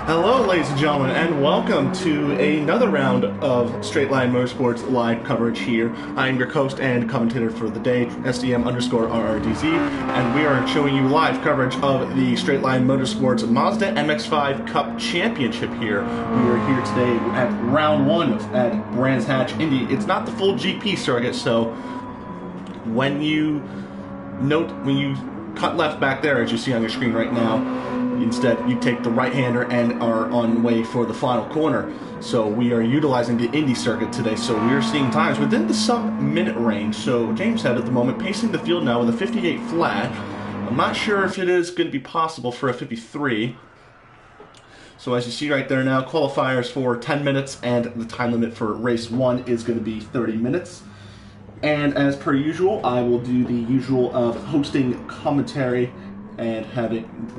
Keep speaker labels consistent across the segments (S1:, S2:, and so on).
S1: Hello, ladies and gentlemen, and welcome to another round of Straight Line Motorsports live coverage here. I am your host and commentator for the day, SDM_RRDZ, and we are showing you live coverage of the Straight Line Motorsports Mazda MX5 Cup Championship here. We are here today at round one at Brands Hatch, Indy. It's not the full GP circuit, so when you cut left back there, as you see on your screen right now, instead, you take the right-hander and are on way for the final corner. So we are utilizing the Indy circuit today, so we are seeing times within the sub-minute range. So James Head at the moment pacing the field now with a 58 flat. I'm not sure if it is going to be possible for a 53. So as you see right there now, qualifiers for 10 minutes, and the time limit for race 1 is going to be 30 minutes. And as per usual, I will do the usual of hosting commentary and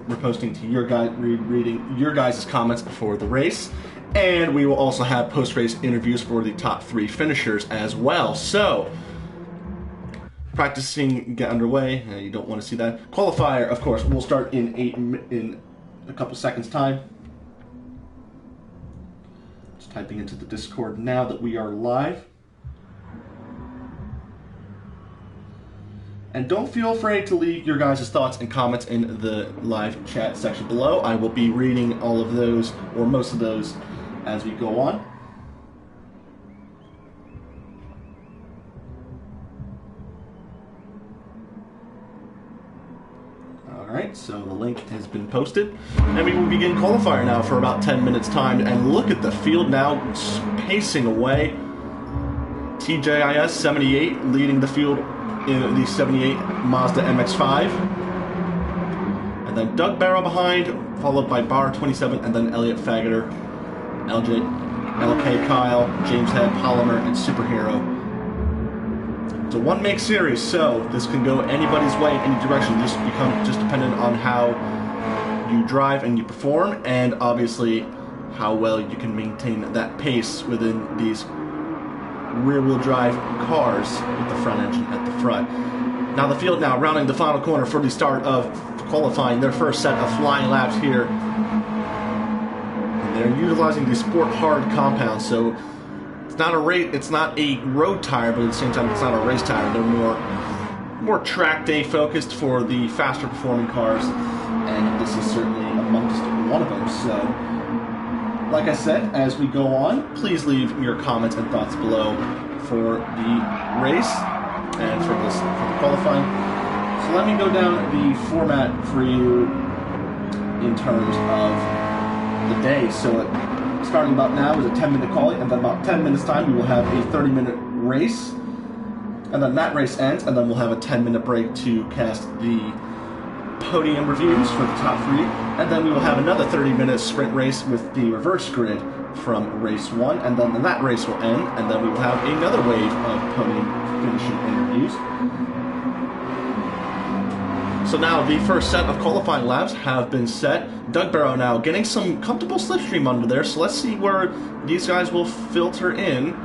S1: reposting to your guys, reading your guys' comments before the race. And we will also have post-race interviews for the top 3 finishers as well. So, practicing get underway. You don't want to see that. Qualifier, of course, will start in a couple seconds time. Just typing into the Discord now that we are live. And don't feel afraid to leave your guys' thoughts and comments in the live chat section below. I will be reading all of those, or most of those, as we go on. Alright, so the link has been posted. And we will begin qualifier now for about 10 minutes time. And look at the field now pacing away. TJIS 78 leading the field in the 78 Mazda MX5. And then Doug Barrow behind, followed by Bar 27, and then Elliot Fageter, LJ, LK Kyle, James Head, Polymer, and Superhero. It's a one-make series, so this can go anybody's way in any direction. Just dependent on how you drive and you perform, and obviously how well you can maintain that pace within these rear-wheel drive cars with the front engine at the front. Now the field now rounding the final corner for the start of qualifying their first set of flying laps here. And they're utilizing the Sport Hard compound, so it's not a road tire, but at the same time it's not a race tire. They're more track day focused for the faster performing cars, and this is certainly amongst one of them. So, like I said, as we go on, please leave your comments and thoughts below for the race and for the qualifying. So let me go down the format for you in terms of the day. So starting about now is a 10-minute quali, and then about 10 minutes time we will have a 30-minute race. And then that race ends, and then we'll have a 10-minute break to cast the podium reviews for the top 3, and then we will have another 30-minute sprint race with the reverse grid from race 1, and then that race will end, and then we will have another wave of podium finishing interviews. So now the first set of qualifying laps have been set. Doug Barrow now getting some comfortable slipstream under there, so let's see where these guys will filter in.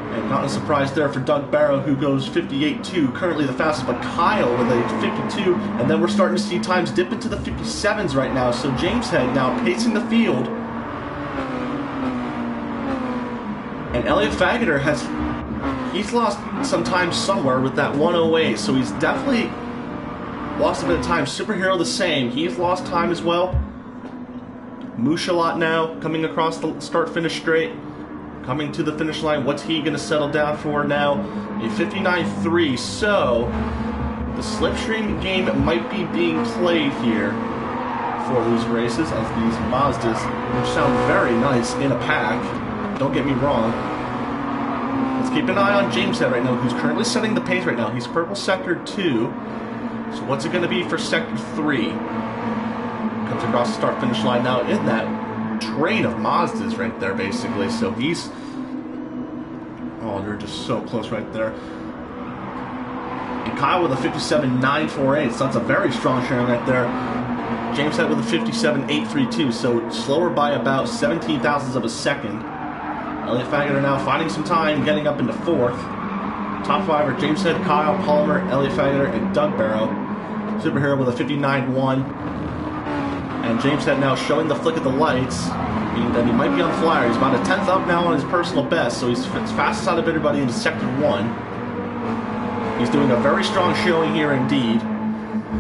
S1: And not a surprise there for Doug Barrow, who goes 58.2, currently the fastest, but Kyle with a 52, and then we're starting to see times dip into the 57s right now. So James Head now pacing the field, and Elliot Fageter he's lost some time somewhere with that 108, so he's definitely lost a bit of time. Superhero the same, he's lost time as well. Mushalot now coming across the start-finish straight. Coming to the finish line, what's he going to settle down for now? A 59.3, so the slipstream game might be being played here for these races, as these Mazdas, which sound very nice in a pack, don't get me wrong. Let's keep an eye on James Head right now, who's currently setting the pace right now. He's purple sector 2, so what's it going to be for sector 3? Comes across the start-finish line now in that train of Mazdas right there, basically. So he's... oh, they're just so close right there. And Kyle with a 57.948, so that's a very strong sharing right there. James Head with a 57.832, so slower by about 17 thousandths of a second. Elliot Fageter now finding some time, getting up into 4th. Top 5 are James Head, Kyle, Polymer, Elliot Fageter, and Doug Barrow. Superhero with a 59.1. And James Head now showing the flick of the lights, meaning that he might be on flyer. He's about a 10th up now on his personal best, so he's fastest out of everybody in Sector 1. He's doing a very strong showing here indeed.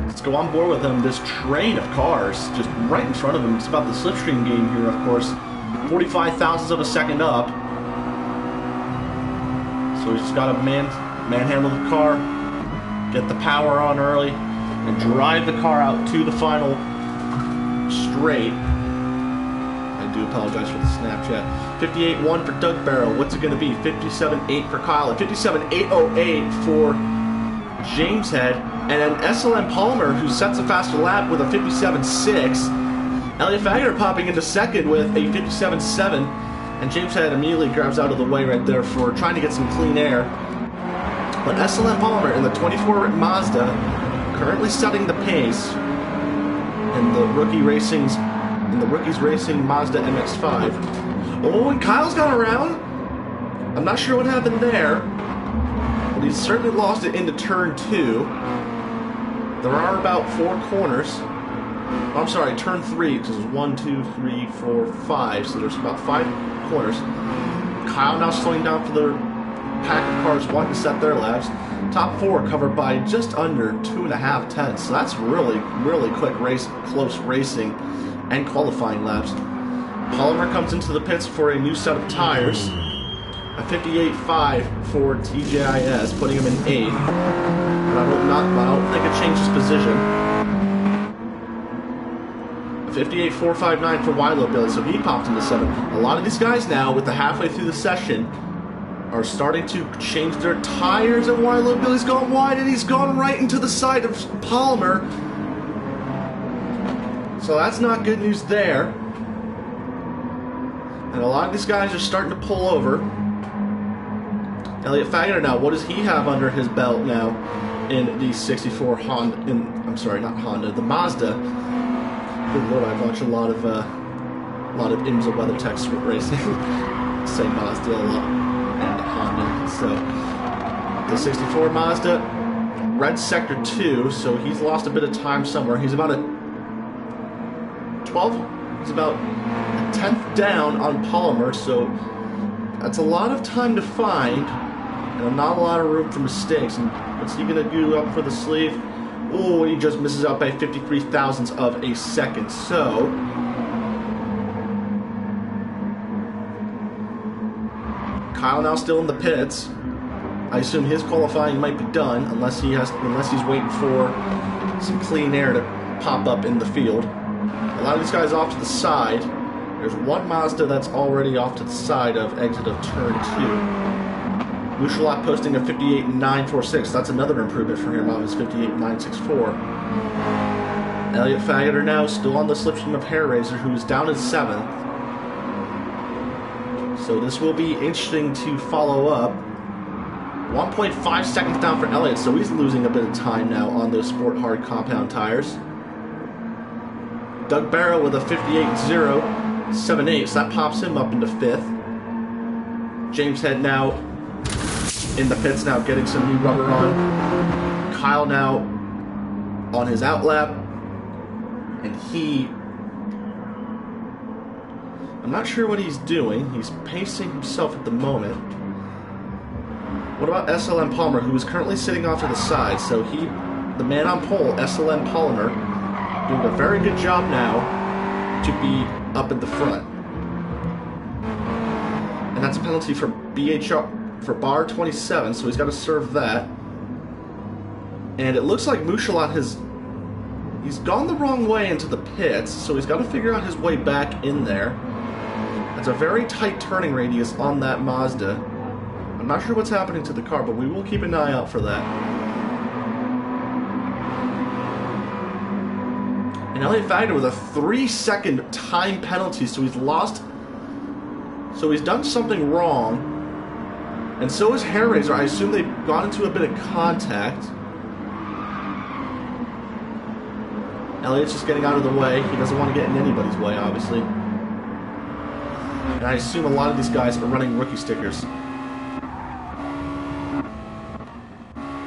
S1: Let's go on board with him. This train of cars just right in front of him. It's about the slipstream game here, of course. 45 thousandths of a second up. So he's just got to manhandle the car, get the power on early, and drive the car out to the final straight. I do apologize for the Snapchat. 58.1 for Doug Barrow. What's it going to be? 57.8 for Kyle. 57.808 for James Head. And then SLM Palmer, who sets a faster lap with a 57.6. Elliot Fageter popping into second with a 57.7. And James Head immediately grabs out of the way right there for trying to get some clean air. But SLM Palmer in the 24 Mazda, currently setting the pace in the rookies racing Mazda MX5. Oh, and Kyle's gone around. I'm not sure what happened there, but he's certainly lost it into turn 2. There are about 4 corners. Oh, I'm sorry, turn 3, because it's 1, 2, 3, 4, 5. So there's about 5 corners. Kyle now slowing down for the pack of cars wanting to set their laps. Top 4 covered by just under 2.5 tenths. So that's really, really quick close racing and qualifying laps. Palmer comes into the pits for a new set of tires. A 58.5 for TJIS, putting him in 8th. But I don't think it changed his position. A 58.459 for Wilo Billy, so he popped into 7th. A lot of these guys now, with the halfway through the session, are starting to change their tires, and Wilo Billy's gone wide, and he's gone right into the side of Palmer. So that's not good news there. And a lot of these guys are starting to pull over. Elliot Fageter now, what does he have under his belt now in the 64 Honda, the Mazda. Good Lord, I've watched a lot of IMSA WeatherTech racing. Say Mazda a lot, and Honda. So, the 64 Mazda, red sector 2, so he's lost a bit of time somewhere. He's about a 10th down on Palmer, so that's a lot of time to find, and not a lot of room for mistakes. And what's he gonna do up for the sleeve? Oh, he just misses out by 53 thousandths of a second. So Kyle now still in the pits. I assume his qualifying might be done unless he's waiting for some clean air to pop up in the field. A lot of these guys off to the side. There's one Mazda that's already off to the side of exit of turn 2. Mushalat posting a 58.946. That's another improvement for him on his 58.964. Elliot Fageter now still on the slipstream of Hair Razor, who is down in 7th. So this will be interesting to follow up. 1.5 seconds down for Elliott, so he's losing a bit of time now on those Sport Hard compound tires. Doug Barrow with a 58.078, so that pops him up into 5th. James Head now in the pits now, getting some new rubber on. Kyle now on his outlap, and I'm not sure what he's doing. He's pacing himself at the moment. What about SLM Palmer, who is currently sitting off to the side? So the man on pole, SLM Palmer, doing a very good job now to be up at the front. And that's a penalty for BHR, for bar 27, so he's got to serve that. And it looks like Mushalat he's gone the wrong way into the pits, so he's got to figure out his way back in there. That's a very tight turning radius on that Mazda. I'm not sure what's happening to the car, but we will keep an eye out for that. And Elliot Fageter with a 3-second time penalty, so he's lost. So he's done something wrong. And so is Hair Razor. I assume they've gone into a bit of contact. Elliot's just getting out of the way. He doesn't want to get in anybody's way, obviously. And I assume a lot of these guys are running rookie stickers.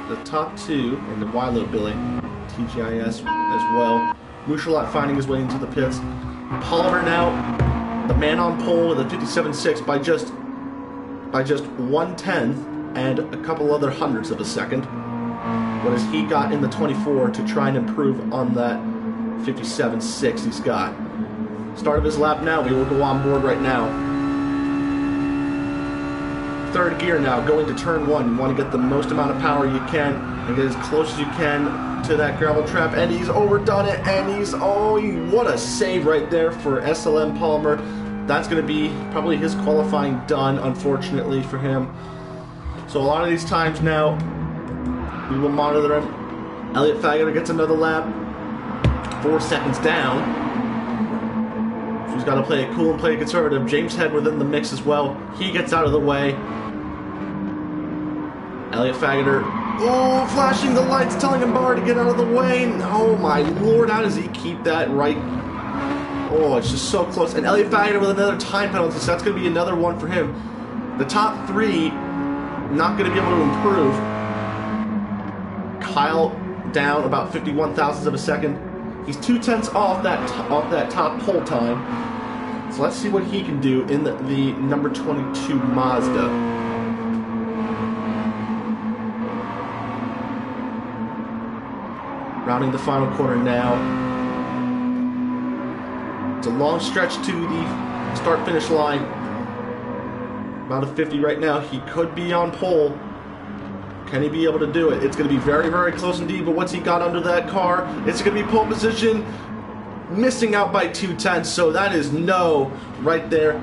S1: The top 2, and the Wilo Billy, TGIS as well. Mouchelot finding his way into the pits. Palmer now, the man on pole with a 57.6 by just 1/10 and a couple other hundredths of a second. What has he got in the 24 to try and improve on that 57.6 he's got? Start of his lap now. We will go on board right now. Third gear now, going to turn 1. You want to get the most amount of power you can and get as close as you can to that gravel trap. And he's overdone it. And he's, oh, what a save right there for SLM Palmer. That's going to be probably his qualifying done, unfortunately for him. So a lot of these times now, we will monitor him. Elliott Fagetter gets another lap. 4 seconds down. So he's got to play it cool and play it conservative. James Head within the mix as well. He gets out of the way. Elliott Fagetter, oh, flashing the lights, telling him Bar to get out of the way. Oh my lord, how does he keep that right? Oh, it's just so close. And Elliott Fagetter with another time penalty, so that's going to be another one for him. The top 3 not going to be able to improve. Kyle down about 51 thousandths of a second. He's 2/10 off that top pole time. So let's see what he can do in the number 22 Mazda. Rounding the final corner now. It's a long stretch to the start-finish line. About a 50 right now. He could be on pole. Can he be able to do it? It's going to be very, very close indeed, but what's he got under that car? It's going to be pole position. Missing out by 2/10, so that is no right there.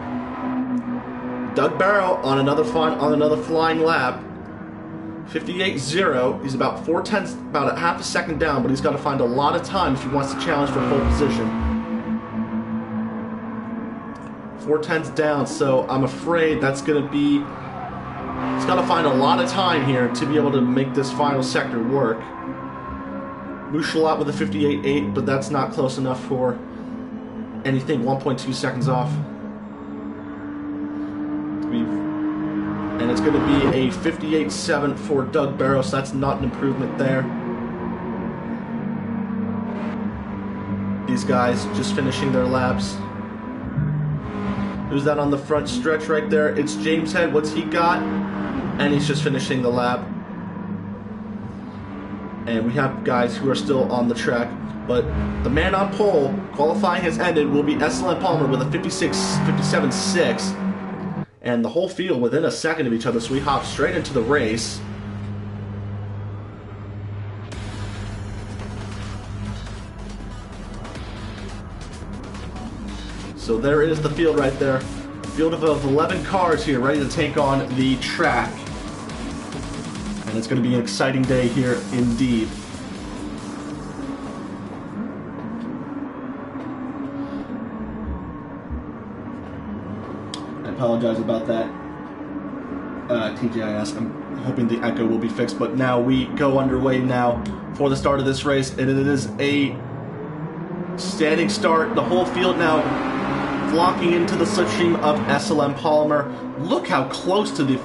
S1: Doug Barrow on another flying lap. 58.0. He's about 4/10, about a half a second down, but he's got to find a lot of time if he wants to challenge for pole position. 4/10 down, so I'm afraid that's going to be... He's got to find a lot of time here to be able to make this final sector work. Mouchelot with a 58.8, but that's not close enough for anything. 1.2 seconds off. And it's going to be a 58.7 for Doug Barrow, so that's not an improvement there. These guys just finishing their laps. Who's that on the front stretch right there? It's James Head. What's he got? And he's just finishing the lap. And we have guys who are still on the track. But the man on pole, qualifying has ended, will be SLM Palmer with a 57.6. And the whole field within a second of each other, so we hop straight into the race. So there is the field right there. Field of 11 cars here ready to take on the track. And it's going to be an exciting day here indeed. I apologize about that. TGIS, I'm hoping the echo will be fixed, but now we go underway now for the start of this race, and it is a standing start. The whole field now flocking into the slipstream of SLM Palmer. Look how close to the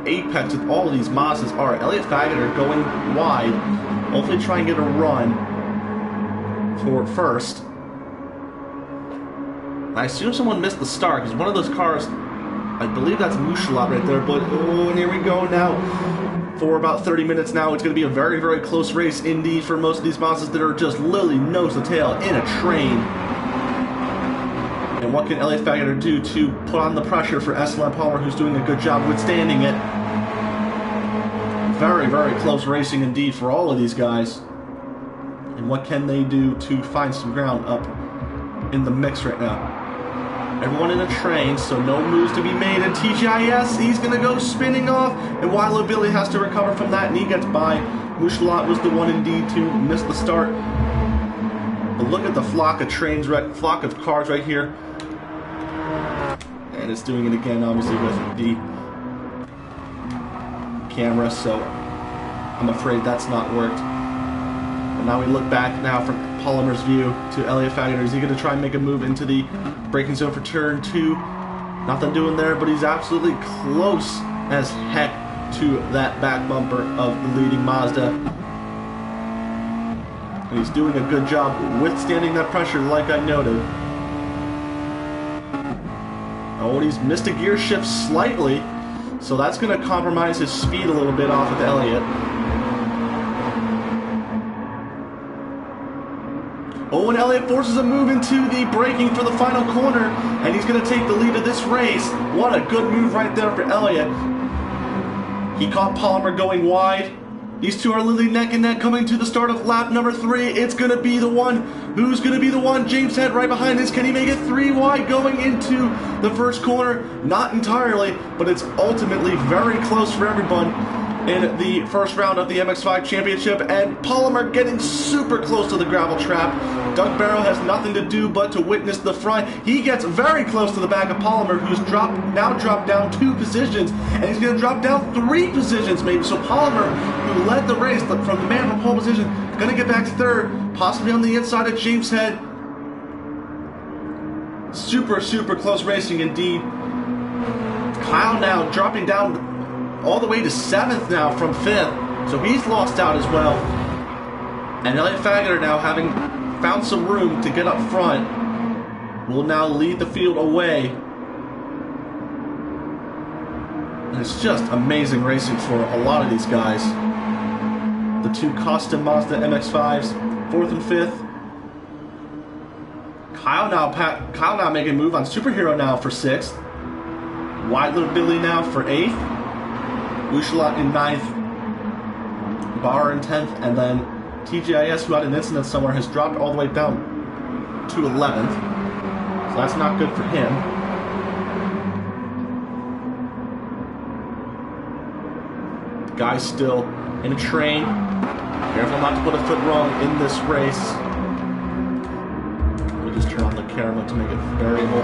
S1: apex of all of these Mazdas are. Elliott Fagetter going wide, hopefully try and get a run for first. I assume someone missed the start because one of those cars, I believe that's Mouchelot right there, but oh, and here we go now. For about 30 minutes now, it's going to be a very, very close race indeed for most of these Mazdas that are just literally nose to tail in a train. And what can Elliott Fagetter do to put on the pressure for SLM Palmer, who's doing a good job withstanding it? Very, very close racing indeed for all of these guys. And what can they do to find some ground up in the mix right now? Everyone in a train, so no moves to be made. And TGIS, he's going to go spinning off. And Wilo Billy has to recover from that, and he gets by. Mouchelot was the one indeed to miss the start. But look at the flock of trains, flock of cars right here. And it's doing it again, obviously, with the camera, so I'm afraid that's not worked. But now we look back now from Palmer's view to Elliott Fagetter. Is he going to try and make a move into the braking zone for turn 2? Nothing doing there, but he's absolutely close as heck to that back bumper of the leading Mazda. And he's doing a good job withstanding that pressure, like I noted. Oh, and he's missed a gear shift slightly, so that's going to compromise his speed a little bit off of Elliott. Oh, and Elliott forces a move into the braking for the final corner, and he's going to take the lead of this race. What a good move right there for Elliott. He caught Palmer going wide. These two are literally neck and neck coming to the start of lap number 3. It's going to be the one. Who's going to be the one? James Head right behind this. Can he make it 3 wide going into the first corner? Not entirely, but it's ultimately very close for everyone in the first round of the MX5 Championship, and Palmer getting super close to the gravel trap. Doug Barrow has nothing to do but to witness the front. He gets very close to the back of Palmer, who's now dropped down 2 positions, and he's going to drop down 3 positions maybe. So Palmer, who led the race from the man from pole position, going to get back to 3rd, possibly on the inside of James Head. Super, super close racing indeed. Kyle now dropping down all the way to 7th now from 5th, so he's lost out as well. And Elliott Fageter, now having found some room to get up front, will now lead the field away. And it's just amazing racing for a lot of these guys. The 2 custom Mazda MX5s, 4th and 5th. Kyle now making a move on Superhero now for 6th. White Little Billy now for 8th. Mouchelot in 9th, Barr in 10th, and then TGIS, who had an incident somewhere, has dropped all the way down to 11th. So that's not good for him. The guy's still in a train. Careful not to put a foot wrong in this race. We'll just turn on the camera to make it variable.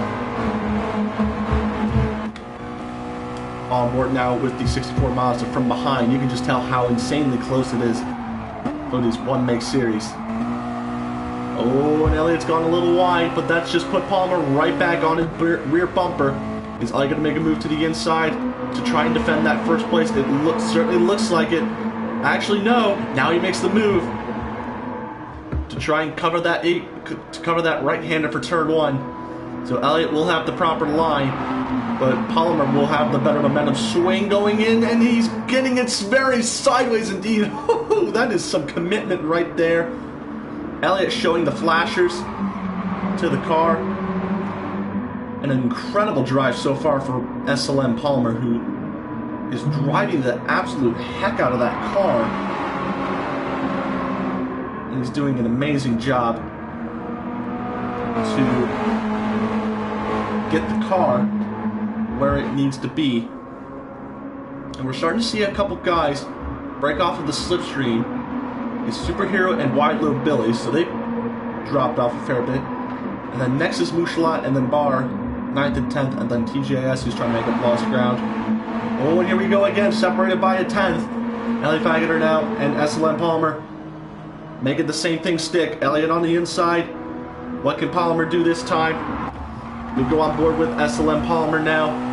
S1: On board now with the 64 Mazda from behind. You can just tell how insanely close it is for these one-make series. Oh, and Elliott's gone a little wide, but that's just put Palmer right back on his rear bumper. Is Elliott going to make a move to the inside to try and defend that first place? It certainly looks like it. Actually, no. Now he makes the move to try and cover that right-hander for turn 1. So Elliott will have the proper line, but Palmer will have the better momentum swing going in, and he's getting it very sideways indeed. That is some commitment right there. Elliott showing the flashers to the car. An incredible drive so far for SLM Palmer, who is driving the absolute heck out of that car. And he's doing an amazing job to get the car where it needs to be. And we're starting to see a couple guys break off of the slipstream. It's Superhero and White Little Billy, so they dropped off a fair bit. And then next is Mouchelot, and then Barr, 9th and 10th, and then TJS, who's trying to make up lost ground. Oh, and here we go again, separated by a 10th. Elliott Fageter now, and SLM Palmer making the same thing stick. Elliott on the inside. What can Palmer do this time? We go on board with SLM Palmer now.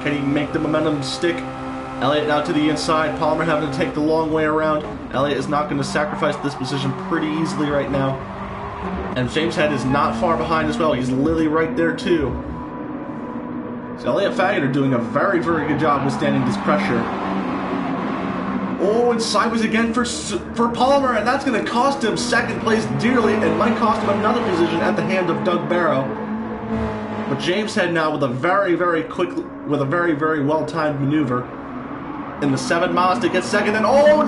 S1: Can he make the momentum stick? Elliott now to the inside. Palmer having to take the long way around. Elliott is not going to sacrifice this position pretty easily right now. And James Head is not far behind as well. He's literally right there too. So Elliott Fageter doing a very, very good job withstanding this pressure. Oh, and sideways again for Palmer, and that's going to cost him 2nd place dearly, and might cost him another position at the hand of Doug Barrow. But James Head now with a very, very well-timed maneuver. In the 7 Mazda gets 2nd, and oh,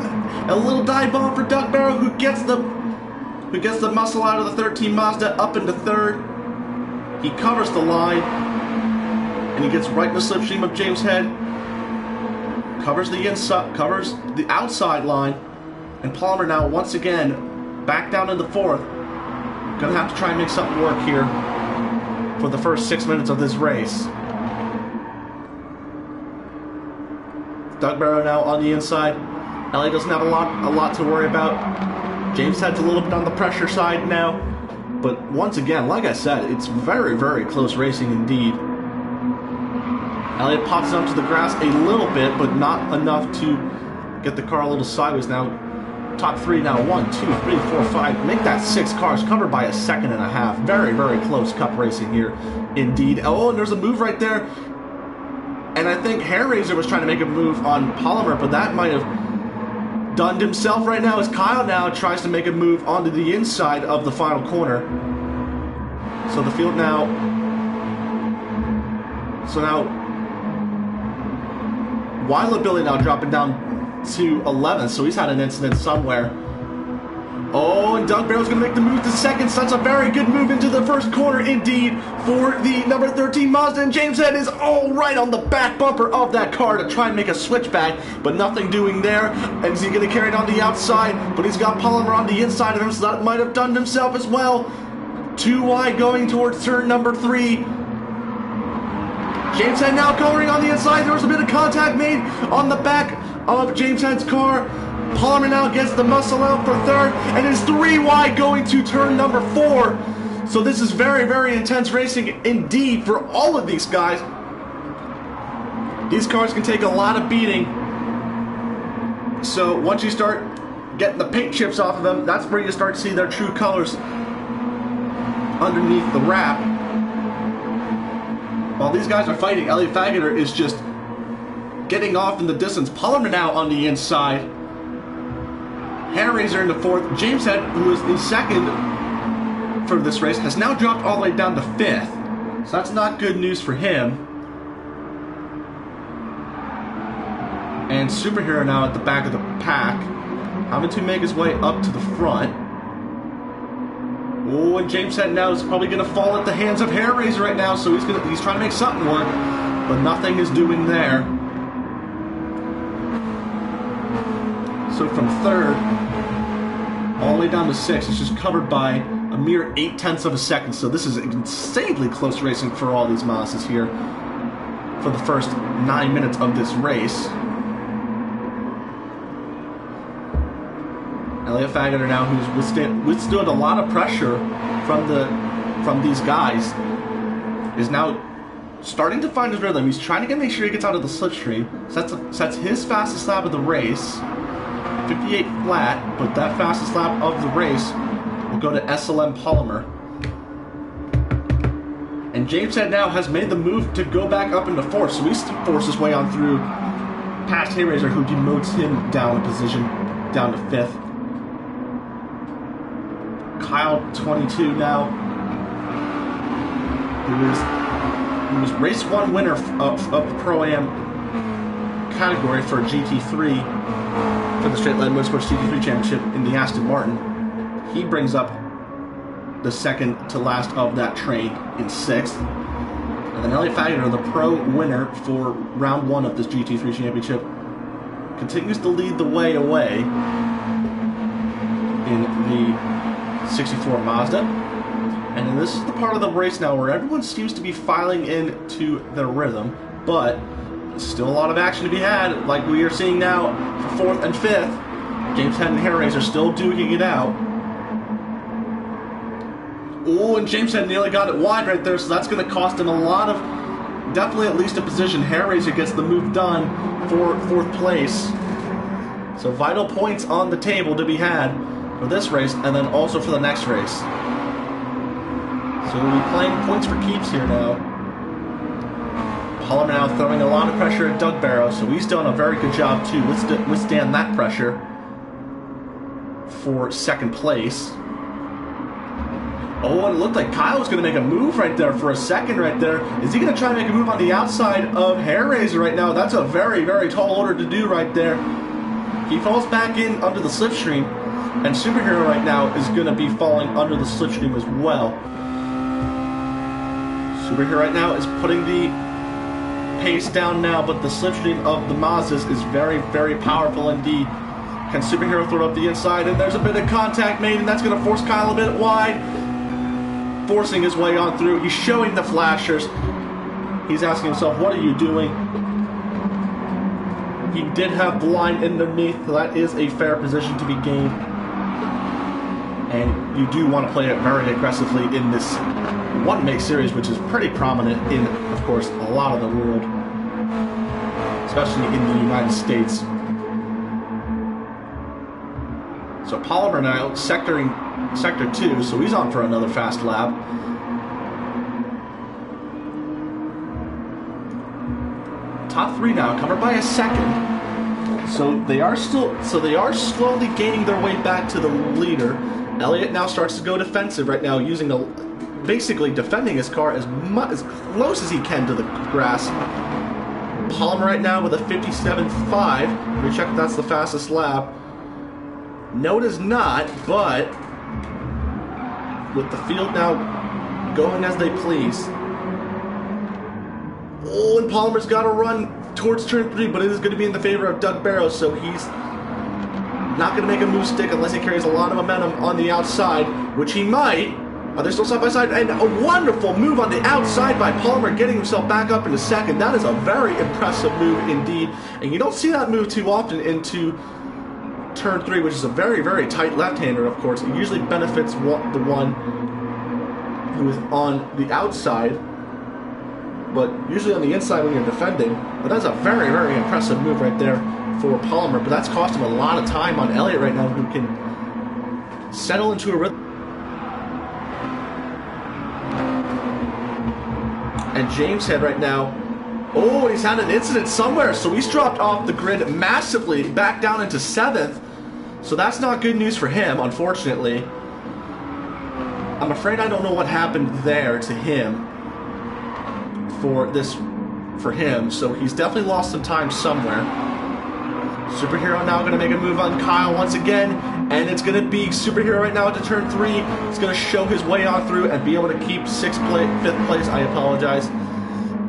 S1: a little dive bomb for Doug Barrow, who gets the muscle out of the 13 Mazda up into 3rd. He covers the line, and he gets right in the slipstream of James Head. Covers the outside line, and Palmer now once again back down in the 4th. Gonna have to try and make something work here for the first 6 minutes of this race. Doug Barrow now on the inside. Elliott doesn't have a lot to worry about. James Head's a little bit on the pressure side now, but once again, like I said, it's very, very close racing indeed. Elliott pops onto the grass a little bit, but not enough to get the car a little sideways now. top three now. 1, 2, 3, 4, 5. Make that 6 cars, covered by a second and a half. Very, very close cup racing here, indeed. Oh, and there's a move right there. And I think Hair Raiser was trying to make a move on Polymer, but that might have done himself right now as Kyle now tries to make a move onto the inside of the final corner. So the field now... So now... Wilder Billy now dropping down to 11th, so he's had an incident somewhere. Oh, and Doug Barrow's going to make the move to second. So that's a very good move into the first corner, indeed, for the number 13 Mazda. And James Head is all right on the back bumper of that car to try and make a switchback, but nothing doing there. And is he going to carry it on the outside? But he's got Polymer on the inside of him, so that might have done himself as well. Too wide going towards turn number 3. James Head now covering on the inside. There was a bit of contact made on the back of James Head's car. Polymer now gets the muscle out for third, and is 3 wide going to turn number 4. So this is very, very intense racing indeed for all of these guys. These cars can take a lot of beating. So once you start getting the paint chips off of them, that's where you start to see their true colors underneath the wrap. While these guys are fighting, Elliot Fageter is just getting off in the distance. Polymer now on the inside. Hair Raiser in the 4th. James Head, who was in 2nd for this race, has now dropped all the way down to 5th. So that's not good news for him. And Superhero now at the back of the pack, having to make his way up to the front. Oh, and James Head now is probably going to fall at the hands of Hair Raiser right now, so he's trying to make something work, but nothing is doing there. So from 3rd all the way down to 6th, it's just covered by a mere 0.8 of a second. So this is insanely close racing for all these Mazdas here for the first 9 minutes of this race. Elliot Fageter now, who's withstood a lot of pressure from these guys, is now starting to find his rhythm. He's trying to make sure he gets out of the slipstream. Sets his fastest lap of the race, 58 flat, but that fastest lap of the race will go to SLM Polymer. And James Head now has made the move to go back up into 4th, so he's forced his way on through past Hair Raiser, who demotes him down a position, down to 5th. Kyle, 22 now, who was race 1 winner of the Pro-Am category for GT3, for the Straight Line Motorsports GT3 Championship in the Aston Martin. He brings up the second to last of that train in 6th. And then Elliot Fageter, the Pro winner for round 1 of this GT3 Championship, continues to lead the way away in the 64 Mazda. And this is the part of the race now where everyone seems to be filing into their rhythm, but still a lot of action to be had, like we are seeing now for 4th and 5th. James Head and Hair Raiser still duking it out. Oh, and James Head nearly got it wide right there, so that's going to cost him a lot of, definitely at least a position. Hair Raiser gets the move done for 4th place. So vital points on the table to be had for this race, and then also for the next race. So we'll be playing points for keeps here now. Polymer now throwing a lot of pressure at Doug Barrow, so he's done a very good job to withstand that pressure for 2nd place. Oh, and it looked like Kyle was going to make a move right there for a second right there. Is he going to try and make a move on the outside of Hair Raiser right now? That's a very, very tall order to do right there. He falls back in under the slipstream, and Superhero right now is going to be falling under the slipstream as well. Superhero right now is putting the pace down now, but the slipstream of the Mazdas is very, very powerful indeed. Can Superhero throw it up the inside? And there's a bit of contact made, and that's going to force Kyle a bit wide. Forcing his way on through. He's showing the flashers. He's asking himself, what are you doing? He did have the line underneath, so that is a fair position to be gained. And you do want to play it very aggressively in this one-make series, which is pretty prominent in, of course, a lot of the world, especially in the United States. So Palmer now sectoring sector 2, so he's on for another fast lap. Top 3 now, covered by a second. So they are slowly gaining their way back to the leader. Elliott now starts to go defensive right now, basically defending his car as close as he can to the grass. Palmer right now with a 57.5. Let me check if that's the fastest lap. No, it is not, but with the field now going as they please. Oh, and Palmer's got to run towards turn 3, but it is going to be in the favor of Doug Barrows, so he's not going to make a move stick unless he carries a lot of momentum on the outside, which he might. Are they still side by side? And a wonderful move on the outside by Palmer, getting himself back up into second. That is a very impressive move indeed, and you don't see that move too often into turn 3, which is a very, very tight left-hander, of course. It usually benefits the one who is on the outside, but usually on the inside when you're defending. But that's a very, very impressive move right there for Palmer, but that's cost him a lot of time on Elliott right now, who can settle into a rhythm. And James Head right now, oh, he's had an incident somewhere, so he's dropped off the grid massively, back down into 7th. So that's not good news for him, unfortunately. I'm afraid I don't know what happened there to him for him, so he's definitely lost some time somewhere. Superhero now going to make a move on Kyle once again, and it's going to be Superhero right now into turn 3. He's going to show his way on through and be able to keep 5th place. I apologize.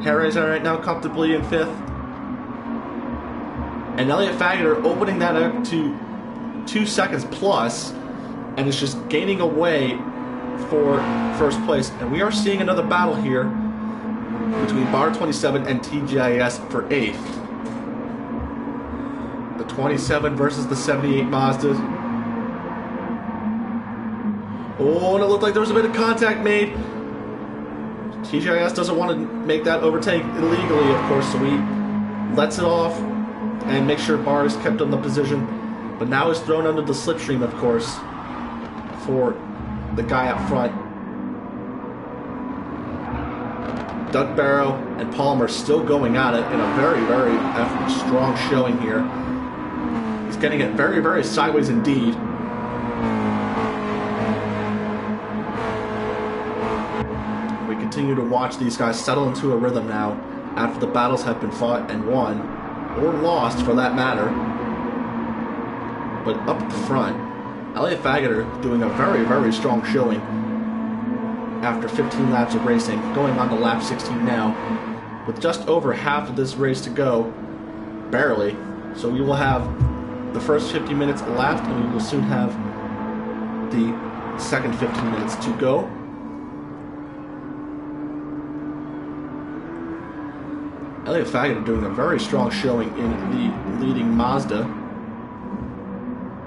S1: Harris right now comfortably in 5th. And Elliott Fageter opening that up to 2 seconds plus, and it's just gaining away for first place. And we are seeing another battle here between Bar 27 and TGIS for 8th. The 27 versus the 78 Mazda. Oh, and it looked like there was a bit of contact made. TGIS doesn't want to make that overtake illegally, of course, so he lets it off and makes sure Bar is kept on the position. But now is thrown under the slipstream, of course, for the guy up front. Doug Barrow and Palmer still going at it in a very, very strong showing here. He's getting it very, very sideways indeed. We continue to watch these guys settle into a rhythm now after the battles have been fought and won, or lost for that matter. But up at the front, Elliott Fageter doing a very, very strong showing after 15 laps of racing, going on to lap 16 now, with just over half of this race to go, barely. So we will have the first 50 minutes elapsed, and we will soon have the second 15 minutes to go. Elliott Fageter doing a very strong showing in the leading Mazda.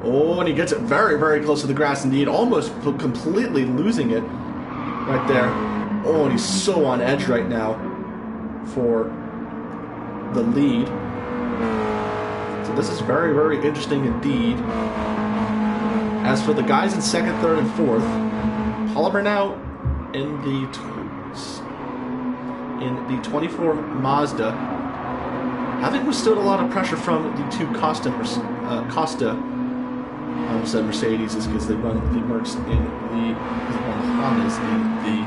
S1: Oh, and he gets it very, very close to the grass indeed, almost completely losing it right there. Oh, and he's so on edge right now for the lead. So this is very, very interesting indeed. As for the guys in 2nd, 3rd, and 4th, Palmer now in the 24 Mazda, having withstood a lot of pressure from the 2 Costa. I almost said Mercedes is because they run the Mercs in the Hondas in the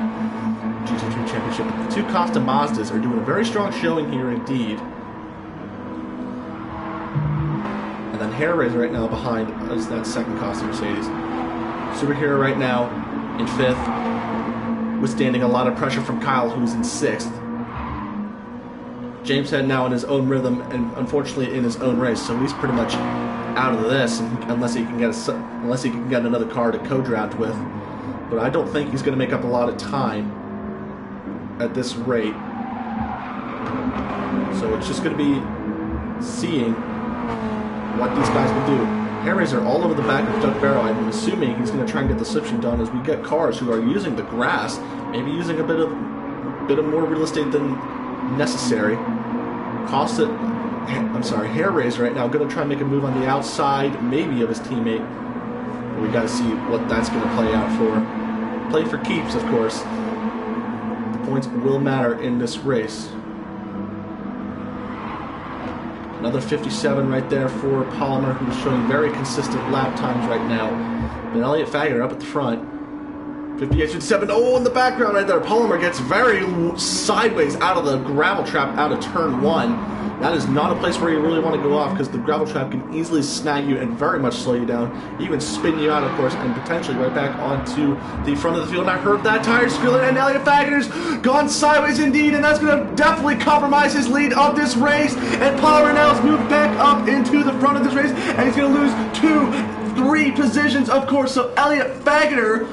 S1: GT3 Championship. The 2 Costa Mazdas are doing a very strong showing here indeed. And then Hair Raiser right now behind is that 2nd Costa Mercedes. Superhero right now in 5th, withstanding a lot of pressure from Kyle, who's in 6th. James Head now in his own rhythm and unfortunately in his own race, so he's pretty much out of this unless he can get another car to co-draft with. But I don't think he's going to make up a lot of time at this rate. So it's just going to be seeing what these guys can do. Harry's are all over the back of Doug Barrow. I'm assuming he's going to try and get the slipstream done as we get cars who are using the grass, maybe using a bit of more real estate than necessary. Hair Raiser right now going to try and make a move on the outside, maybe of his teammate We got to see what that's going to play out for. Play for keeps, of course. The points will matter in this race. Another 57 right there for Palmer, who's showing very consistent lap times right now. And Elliott Fager up at the front. 58, 57. Oh, in the background right there, Palmer gets very sideways out of the gravel trap out of turn 1. That is not a place where you really want to go off, because the gravel trap can easily snag you and very much slow you down, even spin you out, of course, and potentially right back onto the front of the field. And I heard that tire squealing, and Elliott Fager's gone sideways indeed, and that's going to definitely compromise his lead of this race. And Palmer now has moved back up into the front of this race, and he's going to lose 2-3 positions, of course. So Elliott Fager,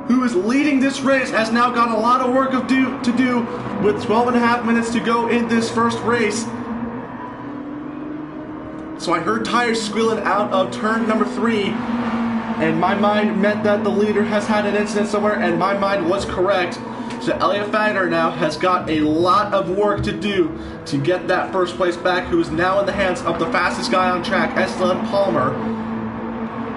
S1: who is leading this race, has now got a lot of work to do with 12.5 minutes to go in this first race. So I heard tires squealing out of turn number 3, and my mind meant that the leader has had an incident somewhere, and my mind was correct. So Elliott Fager now has got a lot of work to do to get that first place back, who is now in the hands of the fastest guy on track, SLM Palmer,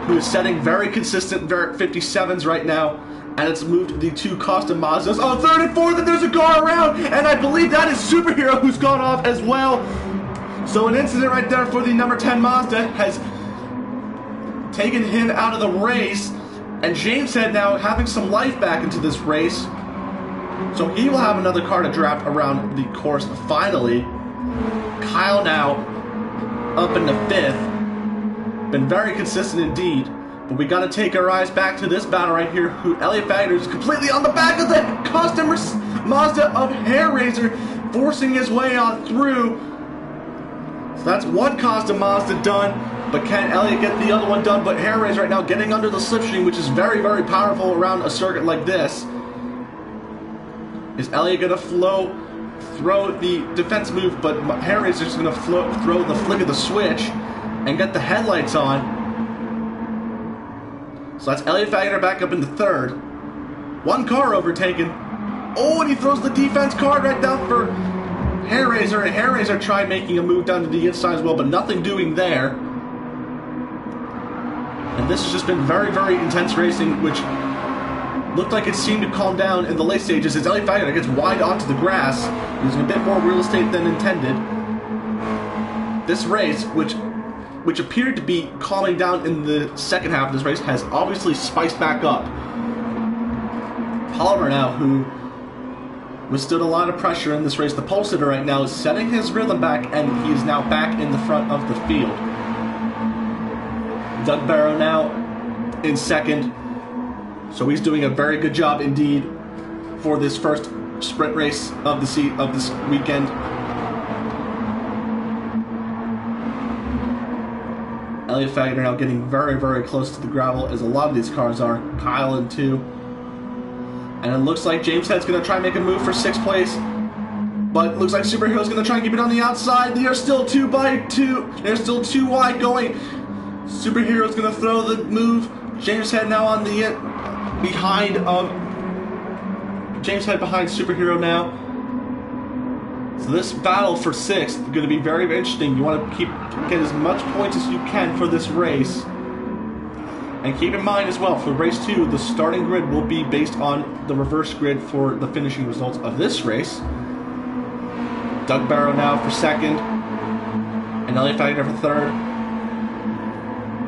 S1: who is setting very consistent 57s right now. And it's moved the 2 Costa Mazdas on 3rd and 4th, and there's a car around, and I believe that is Superhero, who's gone off as well. So an incident right there for the number 10 Mazda has taken him out of the race, and James Head now having some life back into this race. So he will have another car to draft around the course finally. Kyle now up into 5th. Been very consistent indeed. But we got to take our eyes back to this battle right here, who Elliott Fager is completely on the back of the Costa Mazda of Hair Raiser, forcing his way on through. So that's one Costa Mazda done, but can Elliott get the other one done? But Hair Raiser right now getting under the slipstream, which is very, very powerful around a circuit like this. Is Elliott going to throw the defense move, but Hair Raiser is going to throw the flick of the switch and get the headlights on. So that's Elliott Fager back up in the 3rd. One car overtaken. Oh, and he throws the defense card right down for Hair Raiser, and Hair Raiser tried making a move down to the inside as well, but nothing doing there. And this has just been very, very intense racing, which looked like it seemed to calm down in the late stages as Elliott Fager gets wide onto the grass, using a bit more real estate than intended. This race, which appeared to be calming down in the second half of this race, has obviously spiced back up. Palmer now, who withstood a lot of pressure in this race, the pole sitter right now, is setting his rhythm back, and he is now back in the front of the field. Doug Barrow now in 2nd, so he's doing a very good job indeed for this first sprint race of this weekend. Elliott Fager now getting very, very close to the gravel, as a lot of these cars are. Kyle in 2. And it looks like James Head's going to try and make a move for 6th place. But it looks like Superhero's going to try and keep it on the outside. They are still 2 by 2. They're still 2 wide going. Superhero's going to throw the move. James Head now on the behind Superhero now. So this battle for 6th is going to be very, very interesting. You want to get as much points as you can for this race. And keep in mind as well, for race 2, the starting grid will be based on the reverse grid for the finishing results of this race. Doug Barrow now for 2nd, and Elliott Fager for 3rd.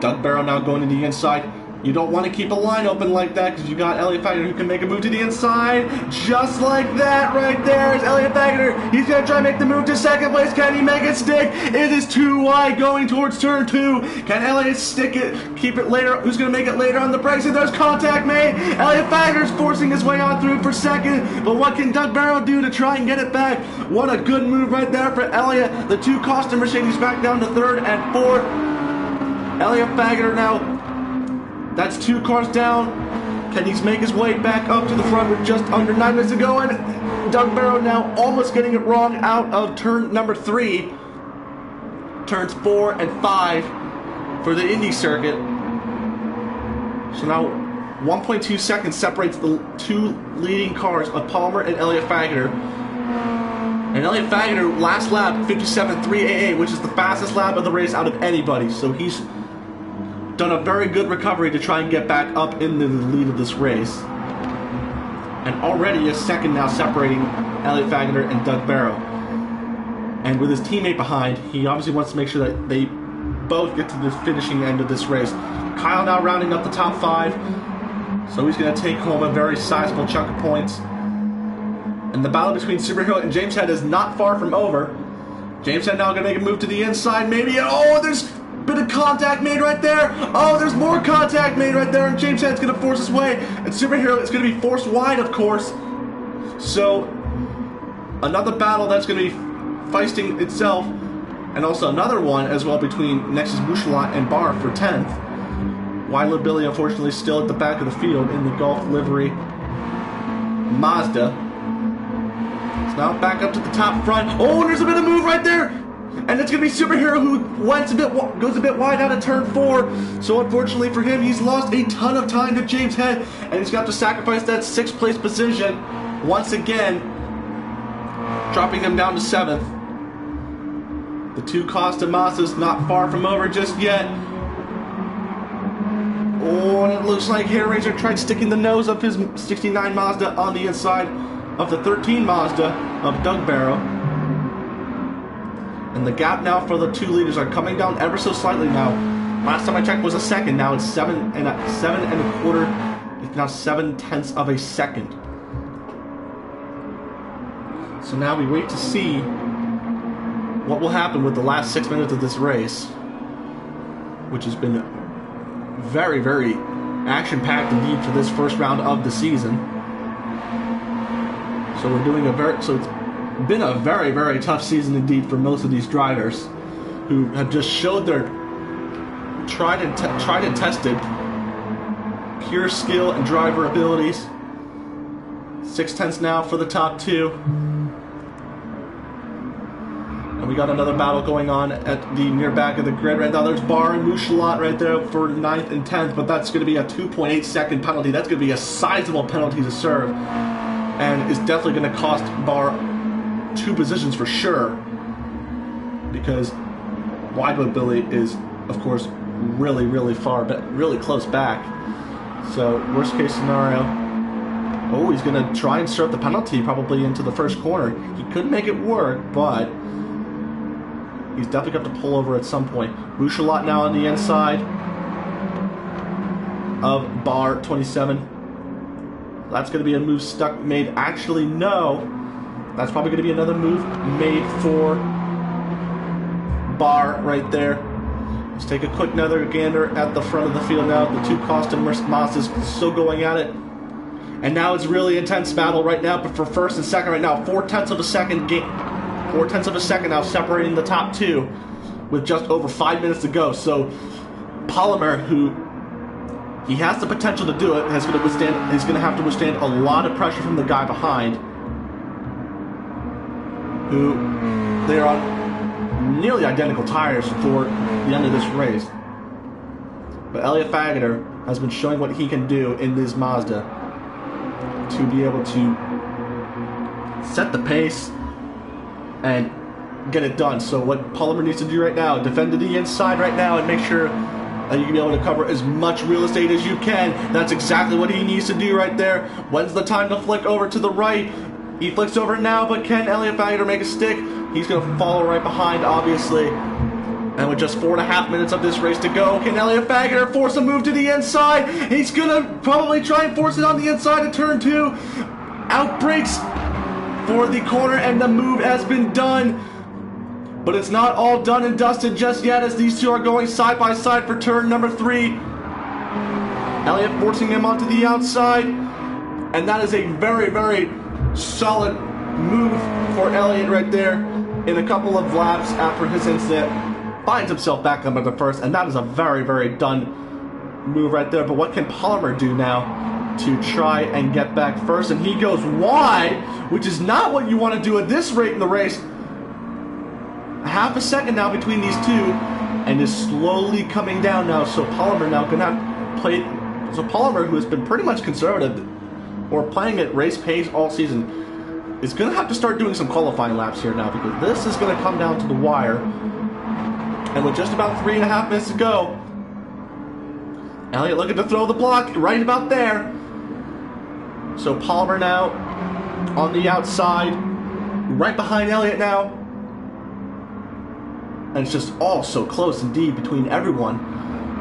S1: Doug Barrow now going to the inside. You don't want to keep a line open like that, because you got Elliott Fager who can make a move to the inside. Just like that right there is Elliott Fager. He's going to try and make the move to 2nd place. Can he make it stick? It is 2 wide going towards turn 2. Can Elliott stick it? Keep it later. Who's going to make it later on the brakes? And there's contact made. Elliott Fager's forcing his way on through for 2nd. But what can Doug Barrow do to try and get it back? What a good move right there for Elliott. The 2 Costa Mercedes back down to 3rd and 4th. Elliott Fager now. That's 2 cars down. Can he make his way back up to the front with just under 9 minutes to go? And Doug Barrow now almost getting it wrong out of turn number 3. Turns 4 and 5 for the Indy circuit. So now 1.2 seconds separates the 2 leading cars of Palmer and Elliott Fager. And Elliott Fager, last lap, 57.3 AA, which is the fastest lap of the race out of anybody. So he's done a very good recovery to try and get back up into the lead of this race. And already a second now separating Elliott Wagner and Doug Barrow. And with his teammate behind, he obviously wants to make sure that they both get to the finishing end of this race. Kyle now rounding up the top 5. So he's going to take home a very sizable chunk of points. And the battle between Superhero and James Head is not far from over. James Head now going to make a move to the inside, maybe. Oh, there's a bit of contact made right there. Oh, there's more contact made right there, and James Head's going to force his way. And Superhero is going to be forced wide, of course. So, another battle that's going to be feisting itself. And also another one as well between Nexus Bouchelot and Barr for 10th. Wildwood Billy, unfortunately, still at the back of the field in the Golf livery Mazda. It's now back up to the top front. Oh, there's a bit of move right there. And it's going to be Superhero who goes a bit wide out of turn 4. So unfortunately for him, he's lost a ton of time to James Head. And he's got to sacrifice that 6th place position once again, dropping him down to 7th. The 2 Costa Mazdas not far from over just yet. Oh, and it looks like Hair Razor tried sticking the nose of his 69 Mazda on the inside of the 13 Mazda of Doug Barrow. And the gap now for the 2 leaders are coming down ever so slightly now. Last time I checked was a second. Now it's 7 and a quarter. It's now 7/10 of a second. So now we wait to see what will happen with the last 6 minutes of this race, which has been very, very action-packed indeed for this first round of the season. So we're doing it's been a very, very tough season indeed for most of these drivers who have just showed their tried and tested pure skill and driver abilities. 6/10 now for the top 2. And we got another battle going on at the near back of the grid right now. There's Barr and Bouchelot right there for 9th and 10th, but that's going to be a 2.8 second penalty. That's going to be a sizable penalty to serve, and it's definitely going to cost Barr 2 positions for sure, because Wildwood Billy is, of course, really, really far, but really close back. So worst case scenario, oh, he's going to try and serve the penalty probably into the first corner. He could make it work, but he's definitely got to pull over at some point. Bouchelot now on the inside of Barr 27. That's going to be a move made. Actually, no. That's probably going to be another move made for Barr right there. Let's take a quick another gander at the front of the field now. The 2 Costa Mazdas still going at it. And now it's really intense battle right now, but for first and second right now, 4/10 of a second now separating the top 2 with just over 5 minutes to go. So Polymer, who he has the potential to do it, is going to have to withstand a lot of pressure from the guy behind, who they are on nearly identical tires for the end of this race. But Elliott Wagner has been showing what he can do in this Mazda to be able to set the pace and get it done. So what Polymer needs to do right now, defend to the inside right now and make sure that you can be able to cover as much real estate as you can. That's exactly what he needs to do right there. When's the time to flick over to the right? He flicks over now, but can Elliott Wagner make a stick? He's going to follow right behind, obviously. And with just 4.5 minutes of this race to go, can Elliott Wagner force a move to the inside? He's going to probably try and force it on the inside of turn 2. Out brakes for the corner, and the move has been done. But it's not all done and dusted just yet, as these 2 are going side by side for turn number 3. Elliott forcing him onto the outside. And that is a very, very solid move for Elliott right there. In a couple of laps after his incident, finds himself back up at the first, and that is a very, very done move right there. But what can Polymer do now to try and get back first? And he goes wide, which is not what you want to do at this rate in the race. Half a second now between these 2, and is slowly coming down now. So Polymer now gonna play. So Polymer, who has been pretty much conservative or playing at race pace all season, is gonna have to start doing some qualifying laps here now, because this is gonna come down to the wire. And with just about 3.5 minutes to go, Elliott looking to throw the block right about there. So Palmer now on the outside, right behind Elliott now. And it's just all so close indeed between everyone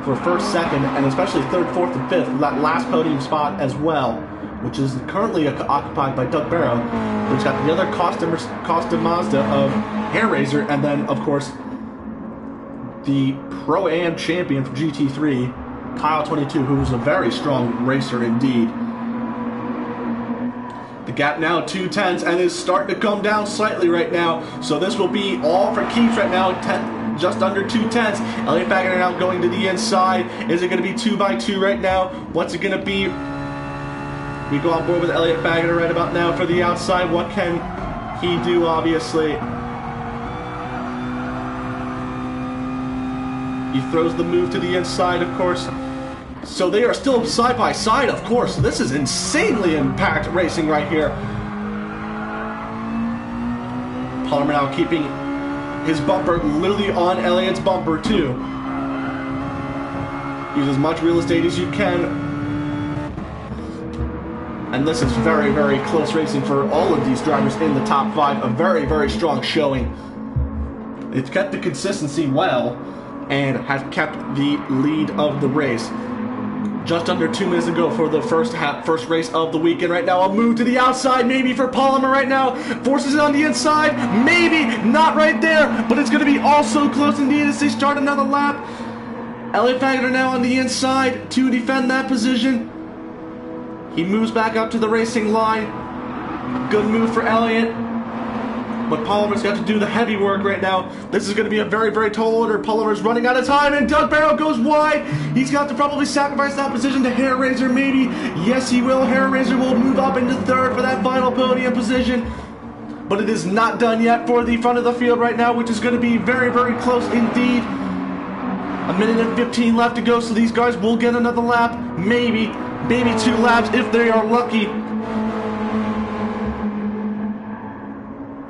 S1: for first, second, and especially third, fourth, and fifth. That last podium spot as well, which is currently occupied by Doug Barrow, who's got the other custom Mazda of Hair Raiser, and then, of course, the Pro-Am champion for GT3, Kyle 22, who's a very strong racer indeed. The gap now 2/10 and is starting to come down slightly right now. So this will be all for Keith right now. Just under 2/10. Elliott Wagner now going to the inside. Is it going to be 2x2 right now? What's it going to be? We go on board with Elliott Wagner right about now for the outside. What can he do, obviously? He throws the move to the inside, of course. So they are still side by side, of course. This is insanely impact racing right here. Palmer now keeping his bumper literally on Elliott's bumper too. Use as much real estate as you can. And this is very, very close racing for all of these drivers in the top 5. A very, very strong showing. It's kept the consistency well and have kept the lead of the race. Just under 2 minutes ago for the first race of the weekend right now. A move to the outside, maybe for Palmer right now. Forces it on the inside, maybe, not right there, but it's going to be also close indeed as they start another lap. Elliott Wagner now on the inside to defend that position. He moves back up to the racing line. Good move for Elliott. But Palmer's got to do the heavy work right now. This is going to be a very, very tall order. Palmer's running out of time, and Doug Barrow goes wide. He's got to probably sacrifice that position to Hair Raiser, maybe. Yes, he will. Hair Raiser will move up into third for that final podium position. But it is not done yet for the front of the field right now, which is going to be very, very close indeed. 1:15 left to go, so these guys will get another lap. Maybe 2 laps if they are lucky.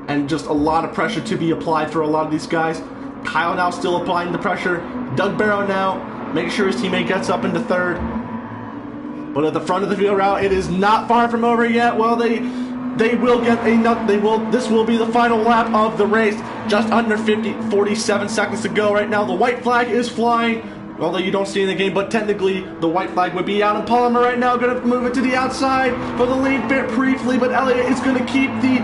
S1: And just a lot of pressure to be applied for a lot of these guys. Kyle now still applying the pressure. Doug Barrow now making sure his teammate gets up into third. But at the front of the field route, it is not far from over yet. Well, they will get this will be the final lap of the race. Just under 47 seconds to go right now. The white flag is flying. Although you don't see it in the game, but technically the white flag would be out. And Palmer right now going to move it to the outside for the lead bit briefly, but Elliott is going to keep the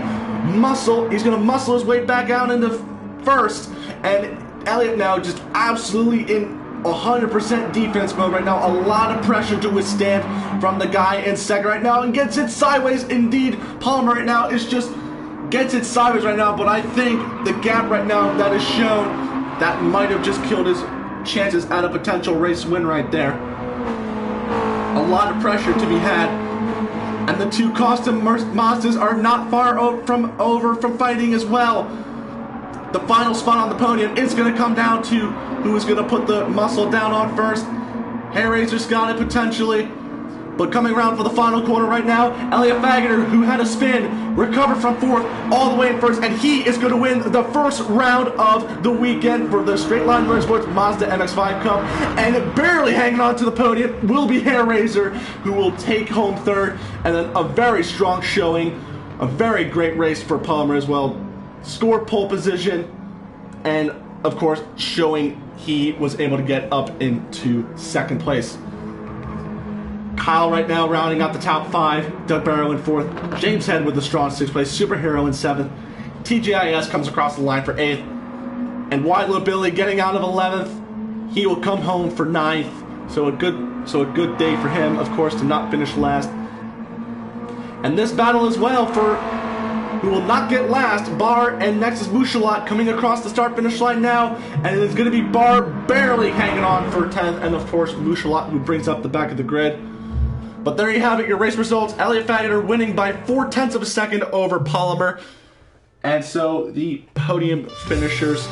S1: muscle. He's going to muscle his way back out into first, and Elliott now just absolutely in 100% defense mode right now. A lot of pressure to withstand from the guy in second right now, and gets it sideways indeed. Palmer right now is just gets it sideways right now, but I think the gap right now that is shown, that might have just killed his chances at a potential race win right there. A lot of pressure to be had. And the 2 custom Mazdas are not far from fighting as well. The final spot on the podium is going to come down to who is going to put the muscle down on first. Hair Raiser's got it potentially. But coming around for the final corner right now, Elliott Wagner, who had a spin, recovered from fourth all the way in first, and he is going to win the first round of the weekend for the Straight Line Motorsports Mazda MX5 Cup. And barely hanging on to the podium will be Hair Raiser, who will take home third. And then a very strong showing, a very great race for Palmer as well. Scored pole position, and of course showing he was able to get up into second place. Kyle right now rounding out the top 5. Doug Barrow in 4th. James Head with the strong 6th place. Superhero in 7th. TGIS comes across the line for 8th. And Wildlow Billy getting out of 11th. He will come home for 9th. So a good day for him, of course, to not finish last. And this battle as well for who will not get last. Barr and next is Mouchalot coming across the start-finish line now. And it's going to be Barr barely hanging on for 10th. And of course, Mouchalot, who brings up the back of the grid. But there you have it, your race results. Elliott Wagner winning by 0.4 of a second over Palmer. And so the podium finishers,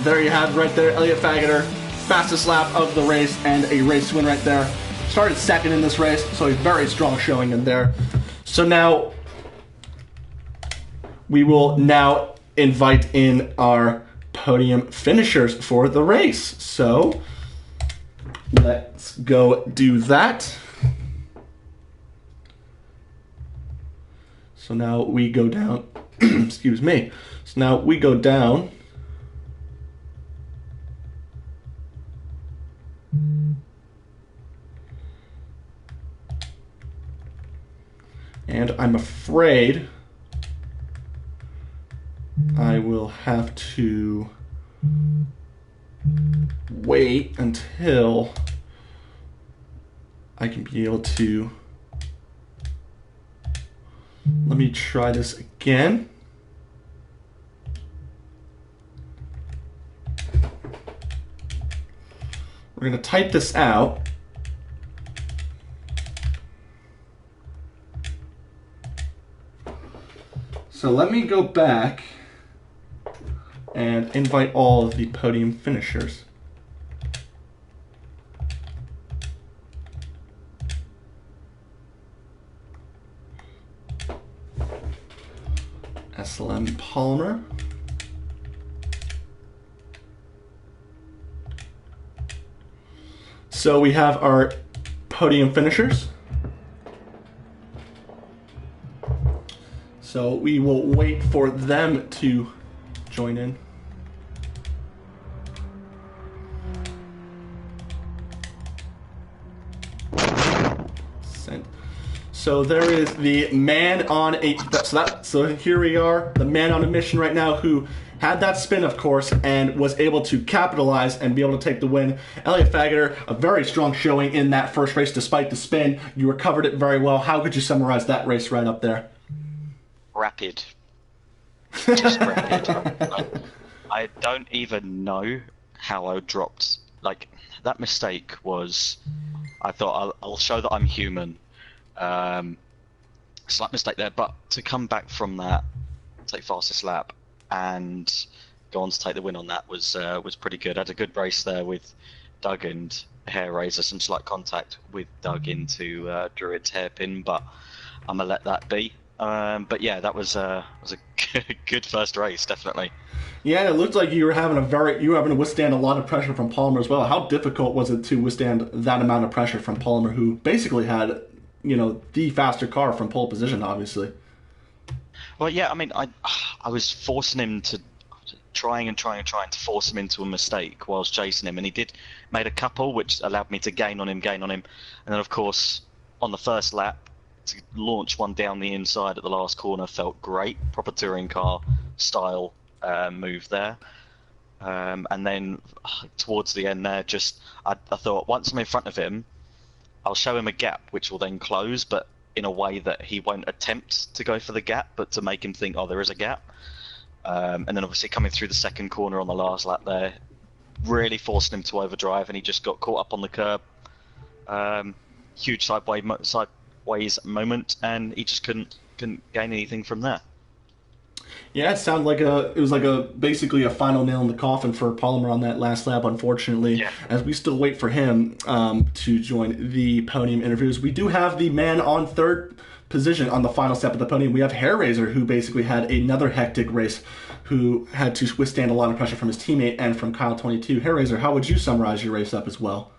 S1: there you have it right there. Elliott Wagner, fastest lap of the race and a race win right there. Started second in this race, so a very strong showing in there. So now we will now invite in our podium finishers for the race. So Let's go do that. So now we go down, excuse me. So now we go down. And I'm afraid I will have to wait until I can be able to. Let me try this again. We're going to type this out. So let me go back and invite all of the podium finishers. SLM polymer. So we have our podium finishers. So we will wait for them to join in. Sent. So there is the man on a, so here we are, the man on a mission right now who had that spin, of course, and was able to capitalize and be able to take the win. Elliot Fageter, a very strong showing in that first race despite the spin. You recovered it very well. How could you summarize that race right up there?
S2: Rapid. Just rapid. I don't even know how I dropped. Like, that mistake was, I thought I'll show that I'm human. Slight mistake there, but to come back from that, take fastest lap, and go on to take the win on that was pretty good. I had a good race there with Doug and Hair Razor, some slight contact with Doug into Druid's hairpin, but I'm gonna let that be. But yeah, that was a good first race, definitely.
S1: Yeah, it looked like you were having to withstand a lot of pressure from Palmer as well. How difficult was it to withstand that amount of pressure from Palmer, who basically had, the faster car from pole position, obviously?
S2: Well, yeah, I mean, I was forcing him to trying to force him into a mistake whilst chasing him, and he made a couple which allowed me to gain on him, and then of course on the first lap to launch one down the inside at the last corner felt great, proper touring car style move there. And then towards the end there, I thought once I'm in front of him, I'll show him a gap which will then close, but in a way that he won't attempt to go for the gap, but to make him think, oh, there is a gap. And then obviously coming through the second corner on the last lap there, really forcing him to overdrive, and he just got caught up on the curb. Huge sideways moment, and he just couldn't gain anything from there.
S1: Yeah, it sounded like basically a final nail in the coffin for Palmer on that last lap, unfortunately.
S2: Yeah.
S1: As we still wait for him to join the podium interviews. We do have the man on third position on the final step of the podium. We have Hair Razor, who basically had another hectic race, who had to withstand a lot of pressure from his teammate and from Kyle22. Hair Razor, how would you summarize your race up as well?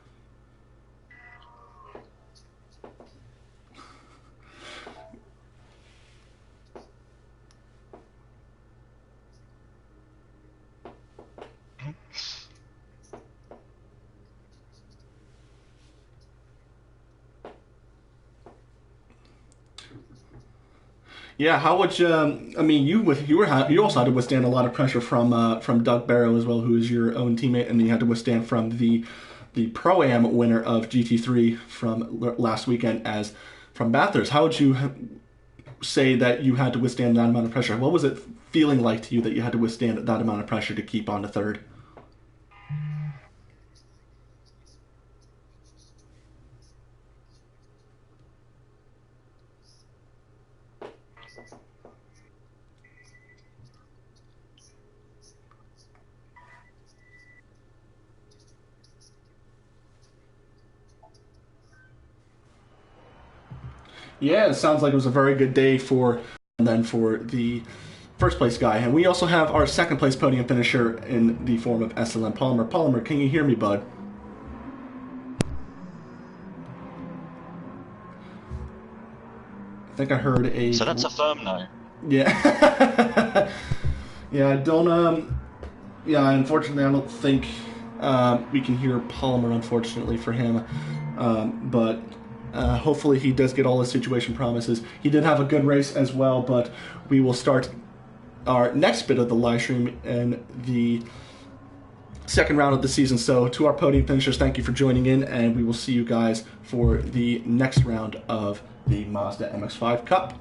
S1: Yeah, how would you? I mean, you also had to withstand a lot of pressure from Doug Barrow as well, who is your own teammate, and you had to withstand from the Pro-Am winner of GT3 from last weekend as from Bathurst. How would you say that you had to withstand that amount of pressure? What was it feeling like to you that you had to withstand that amount of pressure to keep on to third? Yeah, it sounds like it was a very good day for the first place guy. And we also have our second place podium finisher in the form of SLM Palmer. Palmer, can you hear me, bud? think I heard a...
S2: So that's a firm no.
S1: Yeah. Yeah, I don't, yeah, unfortunately, I don't think we can hear Polymer, unfortunately, for him. But hopefully he does get all his situation promises. He did have a good race as well, but we will start our next bit of the live stream in the second round of the season. So to our podium finishers, thank you for joining in, and we will see you guys for the next round of the Mazda MX5 Cup.